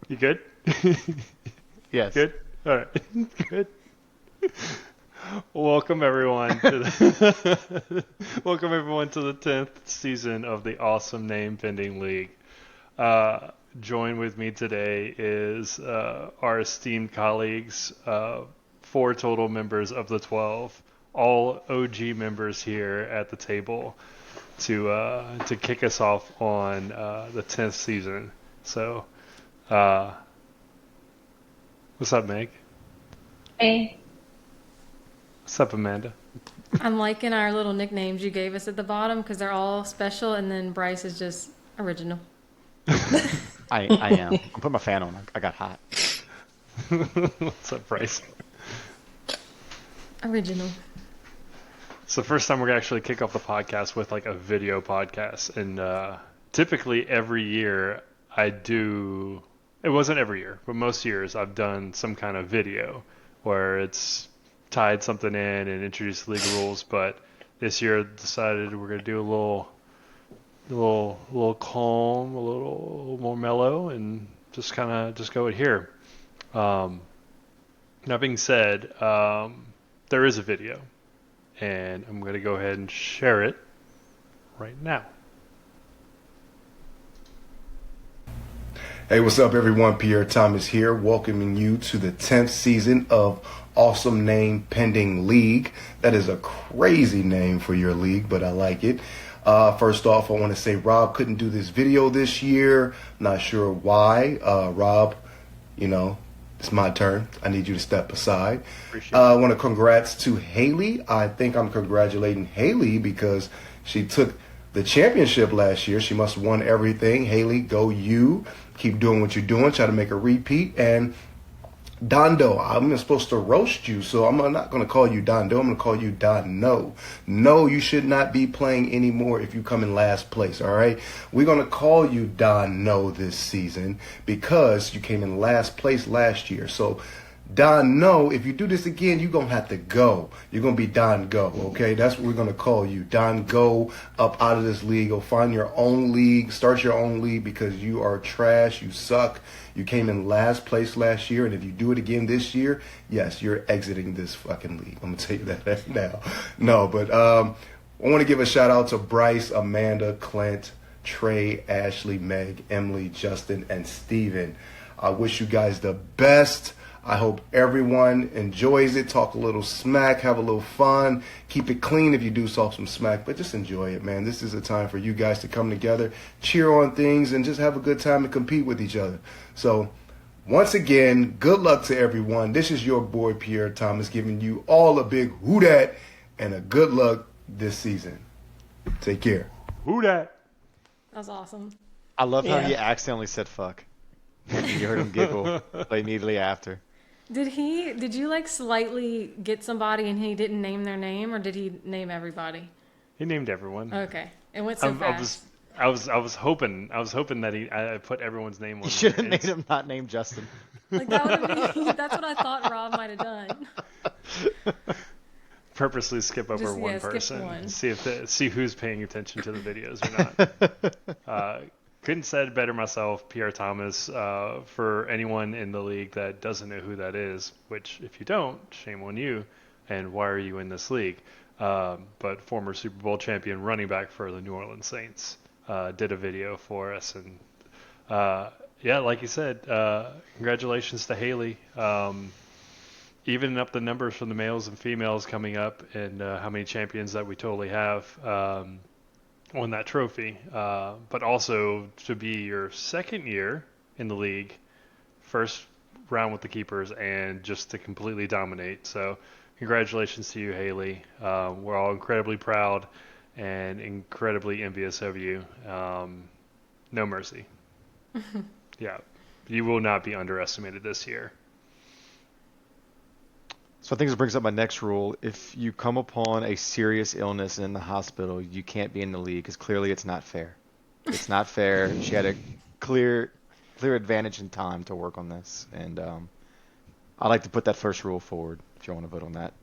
You good? Yes. Good? All right. Good. Welcome everyone to the welcome everyone to the 10th season of the Awesome Name Pending League. Uh, Join with me today is our esteemed colleagues, four total members of the 12, all OG members here at the table to kick us off on the 10th season. So, uh, what's up, Meg? Hey, What's up, Amanda? I'm liking our little nicknames you gave us at the bottom because they're all special, and then Bryce is just original. I am. I'm putting my fan on. I got hot. What's up, Bryce? Original. It's the first time we're gonna actually kick off the podcast with like a video podcast, and typically every year I do. It wasn't every year, but most years I've done some kind of video where it's tied something in and introduced league rules. But this year I decided we're gonna do a little calm, a little more mellow, and just kind of just go it here. Um, that being said, there is a video, and I'm going to go ahead and share it right now. Hey, what's up, everyone? Pierre Thomas here, welcoming you to the 10th season of Awesome Name Pending League. That is a crazy name for your league, but I like it. First off, I want to say Rob couldn't do this video this year. Not sure why. Rob, it's my turn. I need you to step aside. I want to congrats to Haley. I think I'm congratulating Haley because she took the championship last year. She must have won everything. Haley, go you. Keep doing what you're doing. Try to make a repeat. And Dondo, I'm supposed to roast you, so I'm not going to call you Dondo. I'm going to call you Don No. No, you should not be playing anymore if you come in last place, all right? We're going to call you Don No this season because you came in last place last year. So, Don No, if you do this again, you're going to have to go. You're going to be Don Go, okay? That's what we're going to call you. Don Go, up out of this league. Go find your own league. Start your own league because you are trash. You suck. You came in last place last year, and if you do it again this year, yes, you're exiting this fucking league. I'm going to tell you that right now. No, but I want to give a shout-out to Bryce, Amanda, Clint, Trey, Ashley, Meg, Emily, Justin, and Steven. I wish you guys the best. I hope everyone enjoys it. Talk a little smack, have a little fun. Keep it clean if you do talk some smack, but just enjoy it, man. This is a time for you guys to come together, cheer on things, and just have a good time and compete with each other. So, once again, good luck to everyone. This is your boy, Pierre Thomas, giving you all a big who dat and a good luck this season. Take care. Who dat? That was awesome. I love how Yeah. he accidentally said fuck. You heard him giggle immediately after. Did you like slightly get somebody and he didn't name their name, or did he name everybody? He named everyone. Okay. It went so fast. I was hoping that I put everyone's name on. You should have there. made him not named Justin. Like that would have that's what I thought Rob might have done. Purposely skip over Just, one yeah, skip person. one. See who's paying attention to the videos or not. Couldn't said it better myself, Pierre Thomas. For anyone in the league that doesn't know who that is, which if you don't, shame on you. And why are you in this league? But former Super Bowl champion running back for the New Orleans Saints did a video for us, and yeah, like you said, congratulations to Haley. Evening up the numbers from the males and females coming up, and how many champions that we totally have on that trophy. But also to be your second year in the league, first round with the keepers, and just to completely dominate. So congratulations to you, Haley. We're all incredibly proud and incredibly envious of you. No mercy. Yeah, you will not be underestimated this year. So I think this brings up my next rule. If you come upon a serious illness in the hospital, you can't be in the league because clearly it's not fair. It's not fair. She had a clear advantage in time to work on this, and I'd like to put that first rule forward if you want to vote on that.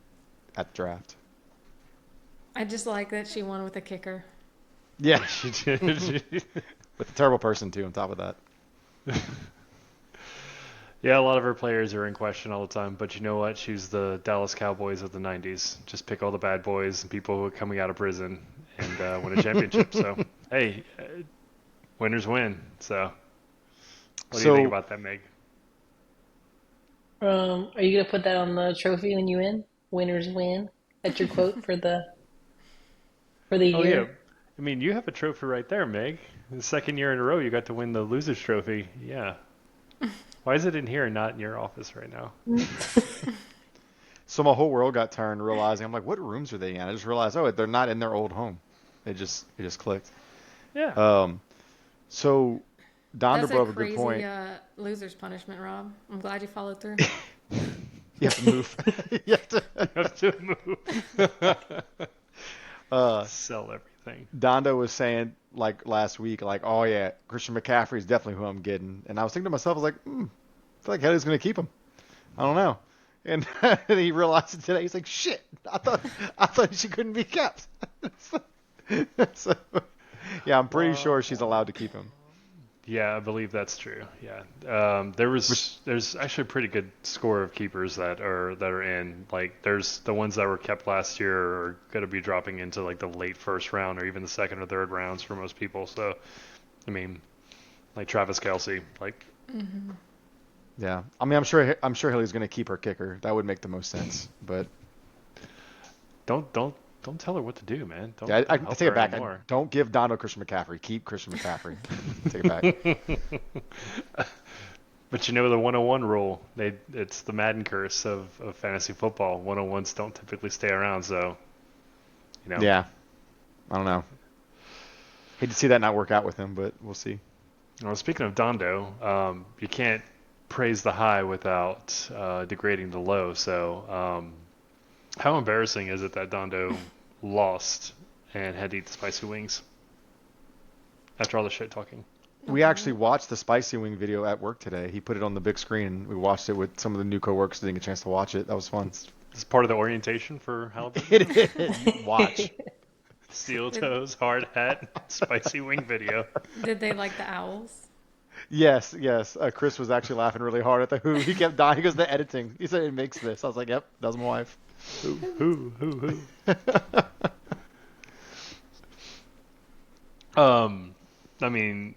at the draft. I just like that she won with a kicker. Yeah, She did. with a terrible person too on top of that. Yeah, a lot of her players are in question all the time, but you know what? She's the Dallas Cowboys of the 90s. Just pick all the bad boys and people who are coming out of prison and win a championship. So, hey, winners win. So, what do you think about that, Meg? Are you gonna put that on the trophy when you win? Winners win. That's your quote for the Oh, yeah. year. I mean, you have a trophy right there, Meg. The second year in a row you got to win the Losers Trophy. Yeah. Why is it in here and not in your office right now? So my whole world got turned, realizing I'm like, what rooms are they in? I just realized, oh, they're not in their old home. It just clicked. Yeah. So Donda That's brought a up a good crazy point. loser's punishment, Rob. I'm glad you followed through. You have to move. You have to. You have to move. Sell everything. Donda was saying like last week, like, oh yeah, Christian McCaffrey is definitely who I'm getting, and I was thinking to myself, I was like, I feel like Haley's gonna keep him. I don't know. And he realized it today. He's like, shit, I thought she couldn't be kept. So, yeah, I'm pretty sure she's allowed to keep him. Yeah, I believe that's true. Yeah, there's actually a pretty good score of keepers that are in. Like, there's the ones that were kept last year are going to be dropping into like the late first round or even the second or third rounds for most people. So, I mean, like Travis Kelce, like Yeah, I mean, I'm sure Haley's gonna keep her kicker. That would make the most sense. But don't tell her what to do, man. Don't, yeah, I don't help take it her back. anymore. Don't give Donda Christian McCaffrey. Keep Christian McCaffrey. Take it back. But you know the 101 rule. It's the Madden curse of fantasy football. 101s don't typically stay around, so you know. Yeah, I don't know. Hate to see that not work out with him, but we'll see. Well, speaking of Dondo, you can't praise the high without degrading the low. So, how embarrassing is it that Dondo lost and had to eat the spicy wings after all the shit talking? We actually watched the spicy wing video at work today. He put it on the big screen, and we watched it with some of the new coworkers. Didn't get a chance to watch it. That was fun. It's part of the orientation for Halliburton. It is. Watch. Steel toes, hard hat, spicy wing video. Did they like the owls? Yes. Chris was actually laughing really hard at the who. He kept dying. He goes, the editing. He said it makes this. I was like, yep, that was my wife. Who? I mean,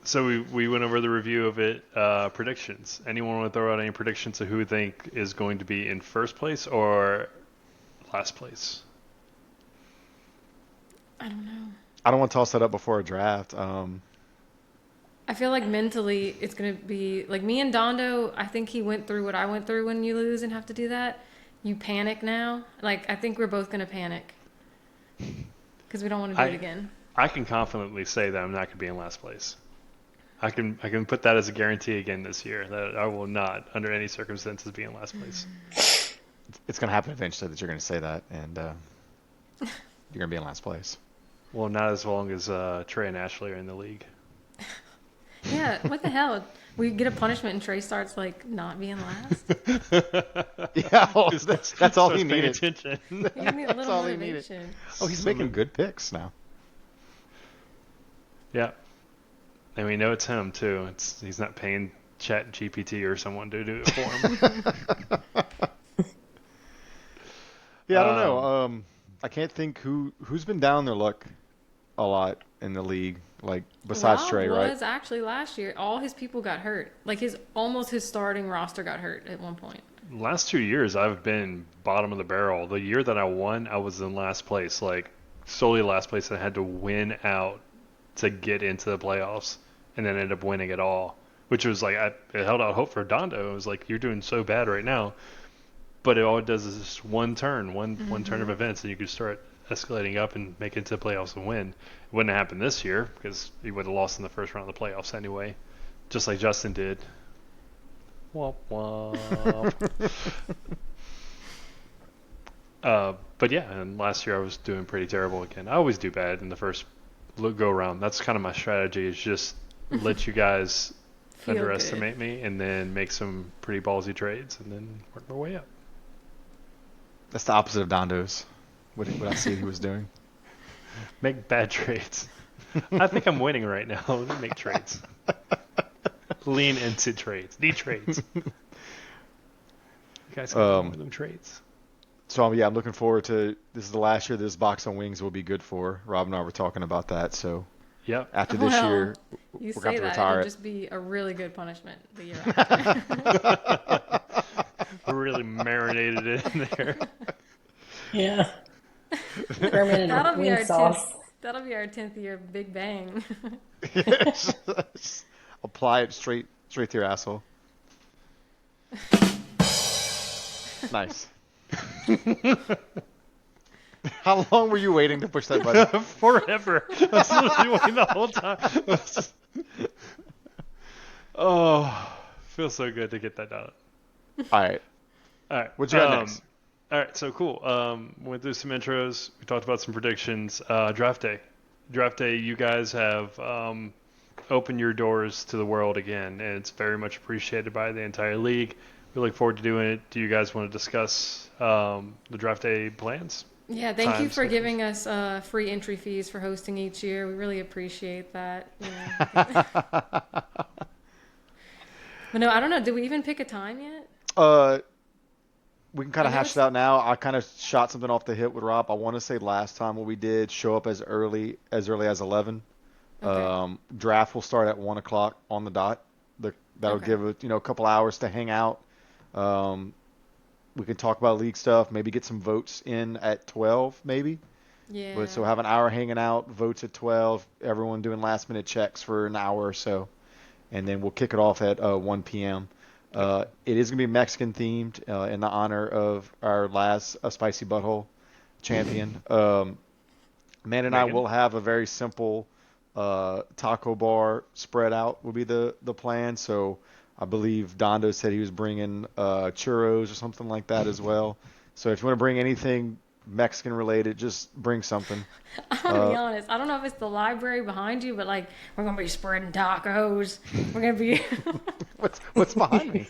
so we went over the review of it. Predictions. Anyone want to throw out any predictions of who you think is going to be in first place or last place? I don't know. I don't want to toss that up before a draft. I feel like mentally it's going to be like me and Dondo. I think he went through what I went through when you lose and have to do that. You panic now. Like, I think we're both going to panic because we don't want to do it again. I can confidently say that I'm not going to be in last place. I can put that as a guarantee again this year that I will not, under any circumstances, be in last place. It's going to happen eventually that you're going to say that, and you're going to be in last place. Well, not as long as Trey and Ashley are in the league. Yeah, what the hell? We get a punishment and Trey starts like not being last. Yeah, well, that's all he Pay needed. attention. You need a That's little all he needed. motivation. Oh, he's making good picks now. Yeah. And we know it's him too. He's not paying Chat GPT or someone to do it for him. Yeah, I don't know. I can't think who's been down their luck a lot in the league, like besides Rob Trey, right? was actually last year. All his people got hurt. Like his starting roster got hurt at one point. Last 2 years, I've been bottom of the barrel. The year that I won, I was in last place, like solely last place, and I had to win out to get into the playoffs, and then ended up winning it all, which was like it held out hope for Dondo. It was like, you're doing so bad right now, but all it does is just one turn of events, and you could start escalating up and make it to the playoffs and win. It wouldn't have happened this year because he would have lost in the first round of the playoffs anyway, just like Justin did. Womp womp. But yeah, and last year I was doing pretty terrible again. I always do bad in the first go around. That's kind of my strategy, is just let you guys Feel underestimate me and then make some pretty ballsy trades and then work my way up. That's the opposite of Dondo's. What I see he was doing. Make bad trades. I think I'm winning right now. Let me make trades. Lean into trades. Need trades. You guys can do more of them trades. So yeah, I'm looking forward to. This is the last year this box on wings will be good for. Rob and I were talking about that. So Yep. after this Well, year, You we're say going to that, retire it'll it. just be a really good punishment the year after. Really marinated it in there. Yeah. Fermented That'll be wing our sauce. 10th year Big Bang. Apply it straight to your asshole. Nice. How long were you waiting to push that button? Forever. I was literally waiting the whole time. Oh, feels so good to get that done. All right. All right. What you got next? All right. So cool. Went through some intros. We talked about some predictions. Draft day. Draft day. You guys have opened your doors to the world again, and it's very much appreciated by the entire league. We look forward to doing it. Do you guys want to discuss the draft day plans? Yeah, thank you Time for schedules. giving us free entry fees for hosting each year. We really appreciate that. You know. But no, I don't know. Did we even pick a time yet? We can kind I of know hash it out now. I kind of shot something off the hip with Rob. I want to say last time what we did show up as early as 11. Okay. Draft will start at 1 o'clock on the dot. That'll Okay. give it a couple hours to hang out. We can talk about league stuff. Maybe get some votes in at 12, maybe. Yeah. But so have an hour hanging out. Votes at 12. Everyone doing last minute checks for an hour or so, and then we'll kick it off at 1 p.m. It is going to be Mexican themed in the honor of our last Spicy Butthole champion. Man and I Megan? will have a very simple taco bar spread out will be the plan. So I believe Dondo said he was bringing churros or something like that as well. So if you want to bring anything Mexican related, just bring something. I'm gonna be honest. I don't know if it's the library behind you, but like we're gonna be spreading tacos. We're gonna be What's behind me?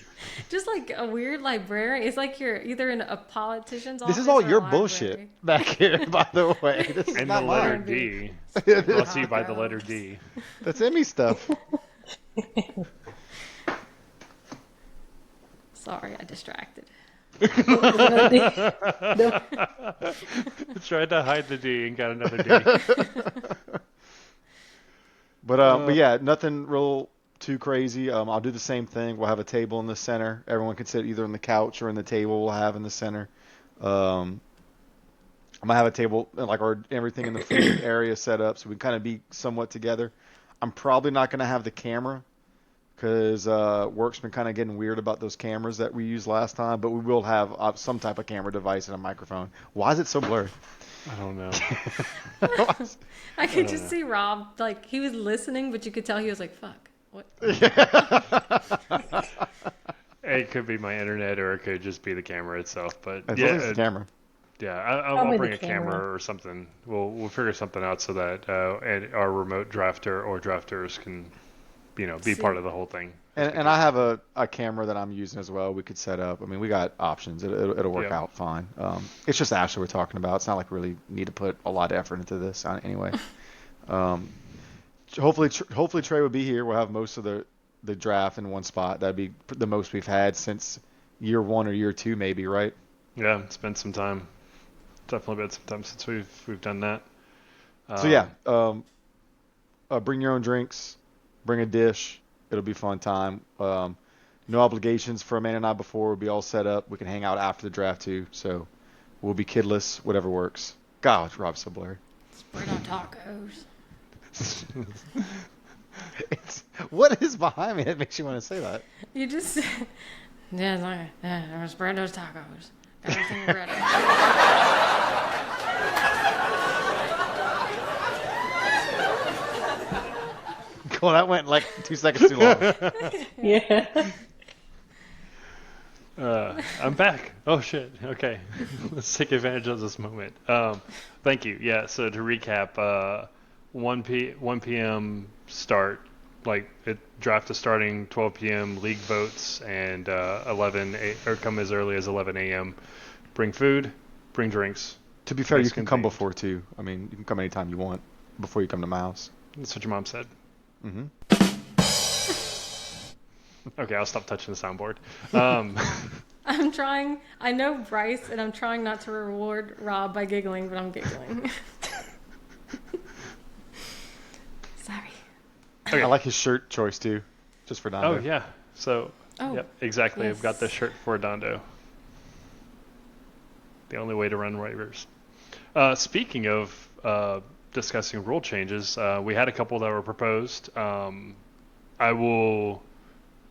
just like a weird librarian. It's like you're either in a politician's office. This is all or a your library. bullshit back here, by the way. This is And the not letter mine. D. Spreading Brought to you by the tacos. letter D. That's Emmy stuff. Sorry, I distracted. Tried to hide the D and got another D. But yeah, nothing real too crazy. I'll do the same thing. We'll have a table in the center. Everyone can sit either on the couch or in the table we'll have in the center. I'm gonna have a table like our everything in the food area set up so we can kind of be somewhat together. I'm probably not gonna have the camera because work's been kind of getting weird about those cameras that we used last time. But we will have some type of camera device and a microphone. Why is it so blurry? I don't know. I could just see Rob, like, he was listening, but you could tell he was like, fuck. What? It could be my internet, or it could just be the camera itself. But As long as yeah, it's the camera. yeah, I'll Probably bring the a camera camera. or something. We'll figure something out so that and our remote drafter or drafters can, be See. part of the whole thing. And I have a camera that I'm using as well. We could set up. I mean, we got options. It'll work Yeah. out fine. It's just Ashley we're talking about. It's not like we really need to put a lot of effort into this anyway. Hopefully Trey will be here. We'll have most of the draft in one spot. That'd be the most we've had since year 1 or year 2, maybe, right? Yeah, it's been some time. Definitely been some time since we've done that. So yeah, bring your own drinks, bring a dish. It'll be a fun time. No obligations for Amanda and I before. We'll be all set up. We can hang out after the draft too. So we'll be kidless, whatever works. God, Rob's so blurry. Spread on tacos. What is behind me that makes you want to say that? You just, yeah, it's like, yeah, I'm gonna spread those tacos. Everything ready. Cool, that went like 2 seconds too long. Yeah. I'm back. Oh shit. Okay, let's take advantage of this moment. Thank you. Yeah. So to recap, 1 p.m. start. Like draft is starting 12 p.m. League votes and 11 or come as early as 11 a.m. Bring food. bring drinks. To be fair, you Mexican can come themed. before too. I mean, you can come anytime you want before you come to my house. That's what your mom said. Hmm. Okay, I'll stop touching the soundboard. Um, I'm trying. I know Bryce, and I'm trying not to reward Rob by giggling, but I'm giggling. Sorry. okay. I like his shirt choice too, just for Dondo. Oh yeah. So. Oh, Yep. Exactly. yes. I've got the shirt for Dondo. The only way to run waivers. Speaking of discussing rule changes, we had a couple that were proposed.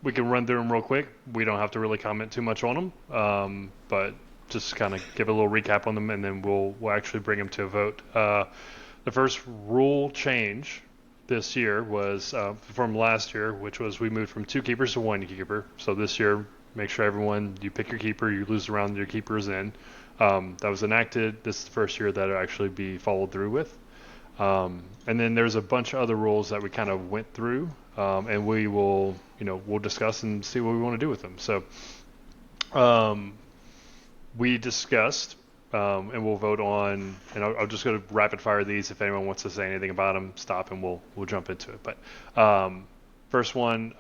We can run through them real quick. We don't have to really comment too much on them, but just kind of give a little recap on them, and then we'll actually bring them to a vote. The first rule change this year was from last year, which was we moved from 2 keepers to 1 keeper. So this year, make sure you pick your keeper, you lose the round your keeper is in. That was enacted. This is the first year that it'll actually be followed through with. And then there's a bunch of other rules that we kind of went through, and we'll discuss and see what we want to do with them. So we discussed, and we'll vote on, and I'll just go to rapid fire these. If anyone wants to say anything about them, stop and we'll jump into it. But first one,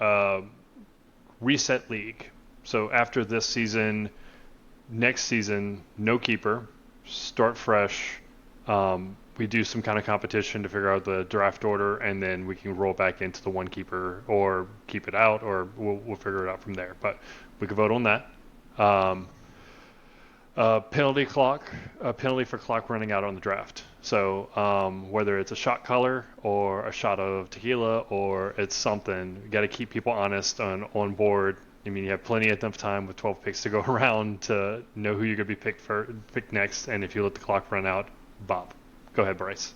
reset league. So after this season, next season, no keeper, start fresh. We do some kind of competition to figure out the draft order, and then we can roll back into the 1 keeper or keep it out, or we'll figure it out from there. But we can vote on that. Penalty for clock running out on the draft. So whether it's a shot color or a shot of tequila or it's something, you got to keep people honest on board. I mean, you have plenty of time with 12 picks to go around to know who you're going to be picked next, and if you let the clock run out, Bob. Go ahead, Bryce.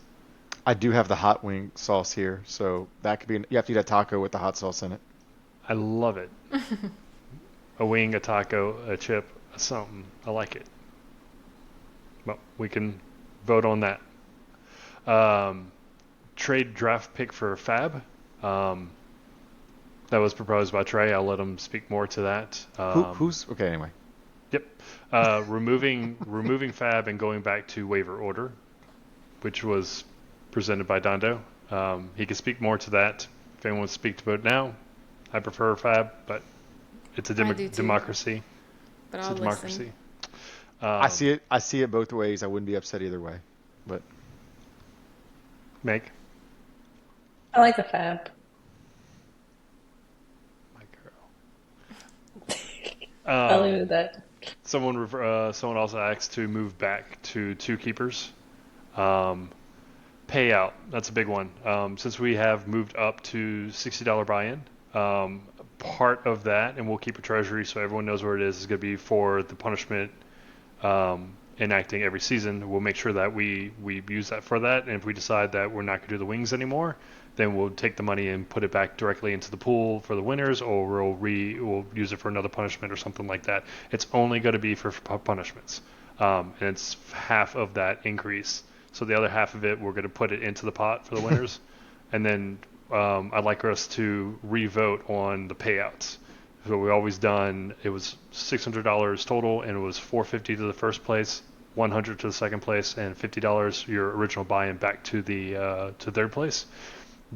I do have the hot wing sauce here, so that could be. You have to eat a taco with the hot sauce in it. I love it. A wing, a taco, a chip, a something. I like it. Well, we can vote on that. Trade draft pick for Fab. That was proposed by Trey. I'll let him speak more to that. Who's okay? Anyway, Yep. Removing Fab and going back to waiver order, which was presented by Dondo. He can speak more to that. If anyone wants to speak to it now, I prefer Fab, but it's a I do too. democracy. But It's I'll a democracy. listen. I see it both ways. I wouldn't be upset either way, but Meg. I like the Fab. My I'll leave girl. it at that. Someone also asked to move back to 2 keepers. Payout, that's a big one. Since we have moved up to $60 buy-in, part of that, and we'll keep a treasury so everyone knows where it is going to be for the punishment enacting every season. We'll make sure that we use that for that, and if we decide that we're not going to do the wings anymore, then we'll take the money and put it back directly into the pool for the winners, or we'll use it for another punishment or something like that. It's only going to be for punishments, and it's half of that increase. So the other half of it, we're going to put it into the pot for the winners, and then I'd like us to re-vote on the payouts. So we've always done, it was $600 total, and it was $450 to the first place, $100 to the second place, and $50 your original buy-in back to the to third place.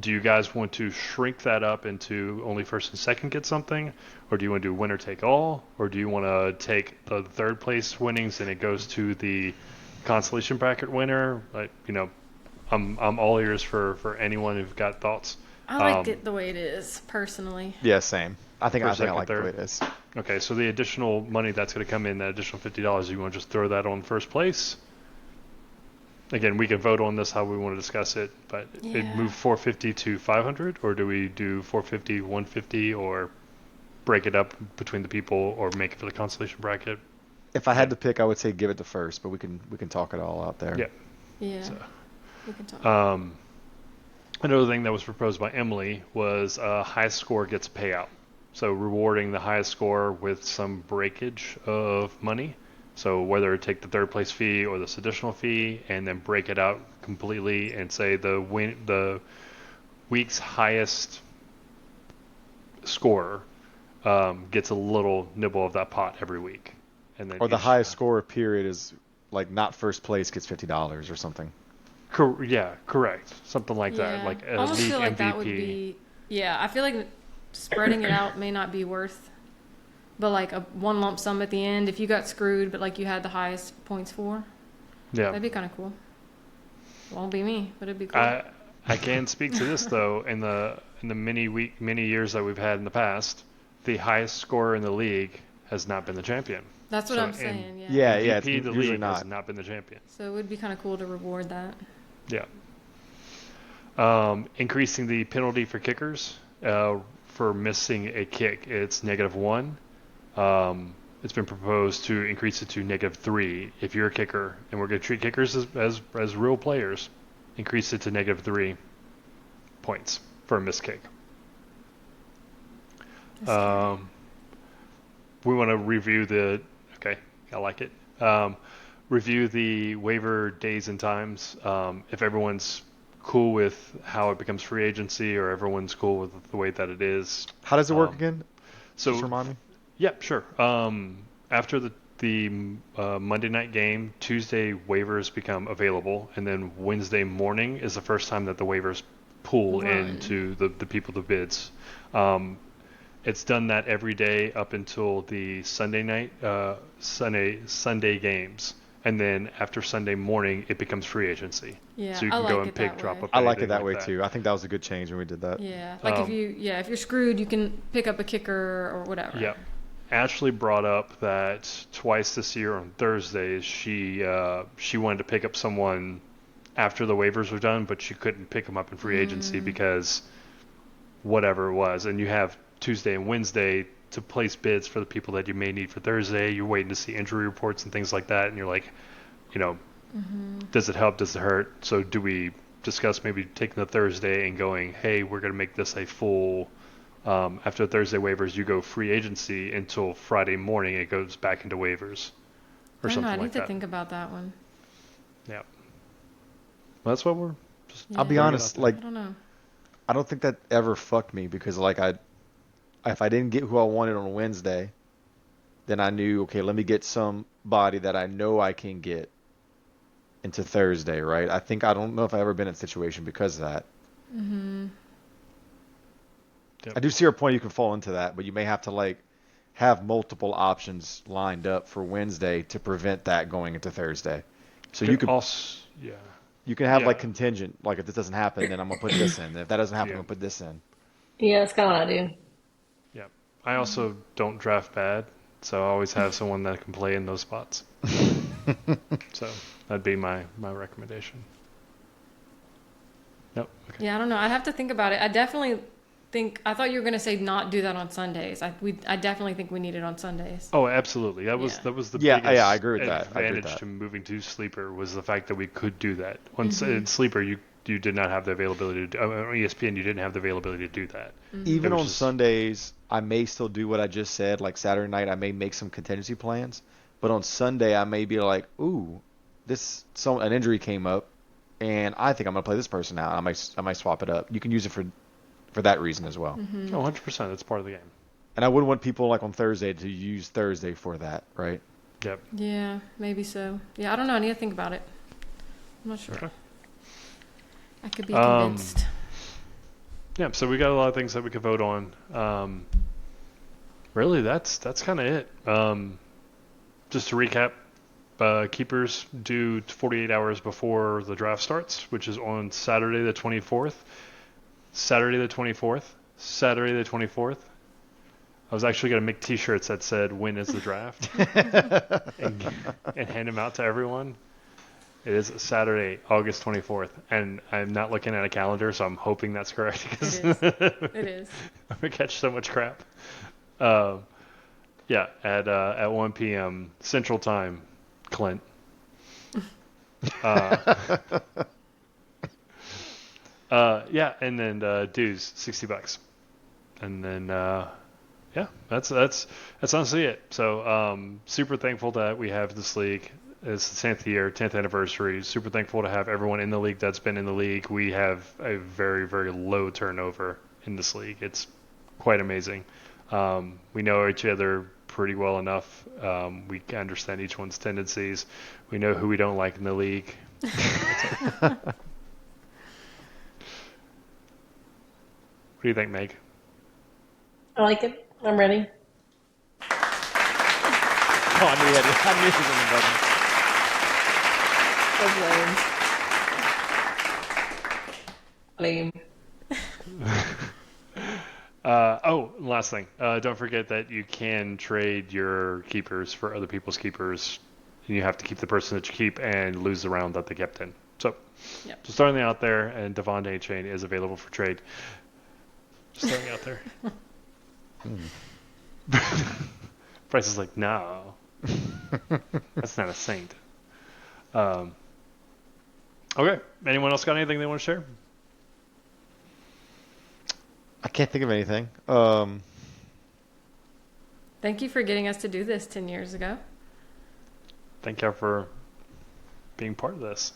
Do you guys want to shrink that up into only first and second get something, or do you want to do winner take all, or do you want to take the third place winnings and it goes to the consolation bracket winner? Like, I'm all ears for anyone who's got thoughts. I like it the way it is, personally. yeah, same. I think First, I second, like the way third. it is. Okay, so the additional money that's going to come in, that additional $50, you want to just throw that on first place? Again, we can vote on this how we want to discuss it, but it Yeah. move 450 to 500, or do we do 450, 150, or break it up between the people, or make it for the consolation bracket? If I had to pick, I would say give it to first, but we can talk it all out there. Yeah. Yeah. So, We can talk. another thing that was proposed by Emily was highest score gets payout. So rewarding the highest score with some breakage of money. So whether it take the third place fee or this additional fee, and then break it out completely and say the week's highest scorer gets a little nibble of that pot every week. And then Or the each- highest score period is like not first place gets $50 or something. Yeah, correct. Something like that, Yeah. like I a almost league feel like MVP. that would be. Yeah, I feel like spreading it out may not be worth. But like a one lump sum at the end, if you got screwed, but like you had the highest points for, Yeah. that'd be kind of cool. Won't be me, but it'd be cool. I can speak to this though. In the many years that we've had in the past, the highest scorer in the league has not been the champion. That's what So, I'm and saying. Yeah. Yeah, yeah, it's MVP of the usually league has not. not been the champion. So it would be kind of cool to reward that. Yeah. Increasing the penalty for kickers for missing a kick. It's -1. It's been proposed to increase it to -3 if you're a kicker, and we're going to treat kickers as real players. Increase it to -3 points for a missed kick. That's scary. We want to review the. Okay, I like it. Review the waiver days and times. If everyone's cool with how it becomes free agency, or everyone's cool with the way that it is. How does it work Um, again? So Just remind me. Yep, sure. After the Monday night game, Tuesday waivers become available, and then Wednesday morning is the first time that the waivers pool Run. into the people, the bids. It's done that every day up until the Sunday night, Sunday games, and then after Sunday morning, it becomes free agency. Yeah, So you I can like go and it pick, that drop way. up. I like it anything that way like too. I think that was a good change when we did that. Yeah, like if you're screwed, you can pick up a kicker or whatever. Yep. Ashley brought up that twice this year on Thursdays she wanted to pick up someone after the waivers were done, but she couldn't pick them up in free agency because whatever it was. And you have Tuesday and Wednesday to place bids for the people that you may need for Thursday. You're waiting to see injury reports and things like that, and you're like, does it help? Does it hurt? So do we discuss maybe taking the Thursday and going, hey, we're going to make this a full. After Thursday waivers, you go free agency until Friday morning. It goes back into waivers, or I don't know. something I need like to that. think about that one. Yeah, well, that's what we're. Just I'll be Yeah. honest, like I don't know. I don't think that ever fucked me because like if I didn't get who I wanted on Wednesday, then I knew, okay, let me get somebody that I know I can get into Thursday, right? I don't know if I've ever been in a situation because of that. Yep. I do see your point. You can fall into that, but you may have to like have multiple options lined up for Wednesday to prevent that going into Thursday. So you could also, yeah, you can have yeah. like contingent, like if this doesn't happen, then I'm gonna put this in. And if that doesn't happen, Yeah. I'm gonna put this in. Yeah, that's kind of what I do. yeah. I also don't draft bad, so I always have someone that can play in those spots. So that'd be my recommendation. Nope. Okay. Yeah, I don't know. I'd have to think about it. I definitely think. I thought you were going to say not do that on Sundays. I definitely think we need it on Sundays. Oh, absolutely. That was Yeah. the Yeah, biggest yeah, I agree with that. I agree with advantage that. to moving to Sleeper was the fact that we could do that. Once in Sleeper, you did not have the availability to do, on ESPN, you didn't have the availability to do that. Even It was on just- Sundays, I may still do what I just said. Like Saturday night, I may make some contingency plans, but on Sunday, I may be like, "Ooh, an injury came up, and I think I'm gonna play this person out. I might swap it up. You can use it for that reason as well. Oh, 100%. That's part of the game. And I wouldn't want people like on Thursday to use Thursday for that, right? Yep. Yeah, maybe so. Yeah, I don't know. I need to think about it. I'm not sure. Okay. I could be convinced. Yeah, so we got a lot of things that we could vote on. Really, that's kind of it. Just to recap, keepers due 48 hours before the draft starts, which is on Saturday the 24th. Saturday the 24th. Saturday the 24th. I was actually going to make T-shirts that said "When is the draft?" and hand them out to everyone. It is Saturday, August 24th, and I'm not looking at a calendar, so I'm hoping that's correct. It is. It is. I'm gonna catch so much crap. Yeah, at 1 p.m. Central Time, Clint. Yeah, and then dues $60, and then yeah, that's honestly it. So super thankful that we have this league. It's the 10th year, 10th anniversary. Super thankful to have everyone in the league that's been in the league. We have a very, very low turnover in this league. It's quite amazing. We know each other pretty well enough. We understand each one's tendencies. We know who we don't like in the league. What do you think, Meg? I like it. I'm ready. Oh, I knew he was on the button. That's lame. Last thing. Don't forget that you can trade your keepers for other people's keepers. You have to keep the person that you keep and lose the round that they kept in. So, Yep. just throwing it out there, and Devon Chain is available for trade. Just throwing it out there. Bryce is like, no. That's not a saint. Okay. Anyone else got anything they want to share? I can't think of anything. Thank you for getting us to do this 10 years ago. Thank you for being part of this.